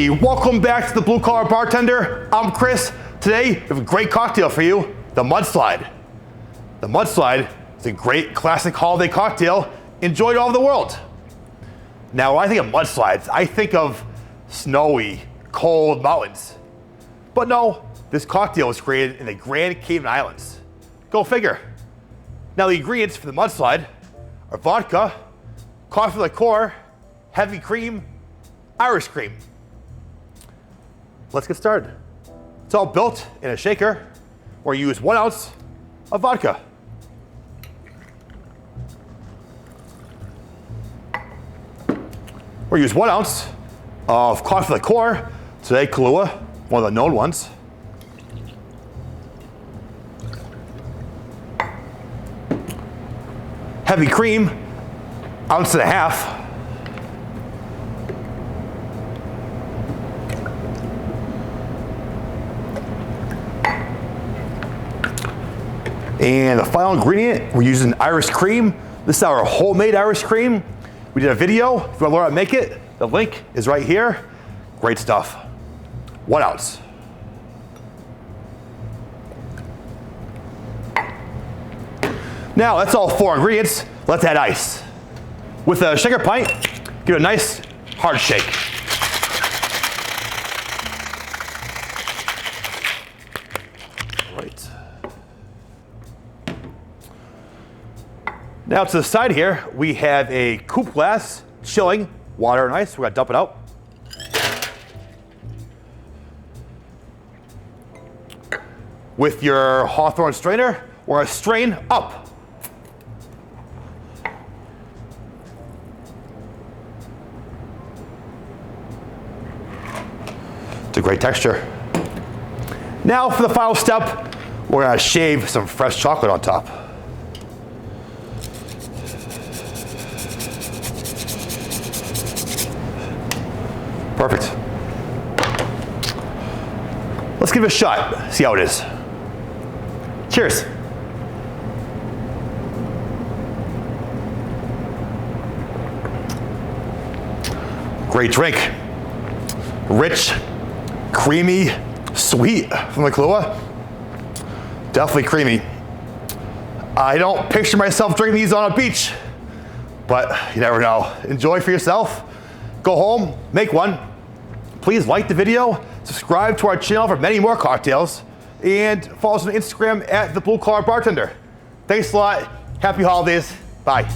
Hey, welcome back to the Blue Collar Bartender. I'm Chris. Today, we have a great cocktail for you, the Mudslide. The Mudslide is a great classic holiday cocktail enjoyed all over the world. Now, when I think of mudslides, I think of snowy, cold mountains. But no, this cocktail was created in the Grand Cayman Islands. Go figure. Now, the ingredients for the Mudslide are vodka, coffee liqueur, heavy cream, Irish cream. Let's get started. It's all built in a shaker where you use 1 ounce of vodka. Or use 1 ounce of coffee liqueur, today Kahlúa, one of the known ones. Heavy cream, 1.5 ounces. And the final ingredient, we're using Irish cream. This is our homemade Irish cream. We did a video. If you want to learn how to make it, the link is right here. Great stuff. 1 ounce. Now, that's all 4 ingredients. Let's add ice. With a shaker pint, give it a nice hard shake. All right. Now to the side here, we have a coupe glass, chilling water and ice. We're gonna dump it out. With your Hawthorne strainer, we're gonna strain up. It's a great texture. Now for the final step, we're gonna shave some fresh chocolate on top. Perfect. Let's give it a shot, see how it is. Cheers. Great drink. Rich, creamy, sweet from the Kahlúa. Definitely creamy. I don't picture myself drinking these on a beach, but you never know. Enjoy for yourself. Go home, make one. Please like the video, subscribe to our channel for many more cocktails, and follow us on Instagram at the Blue Collar Bartender. Thanks a lot. Happy holidays. Bye.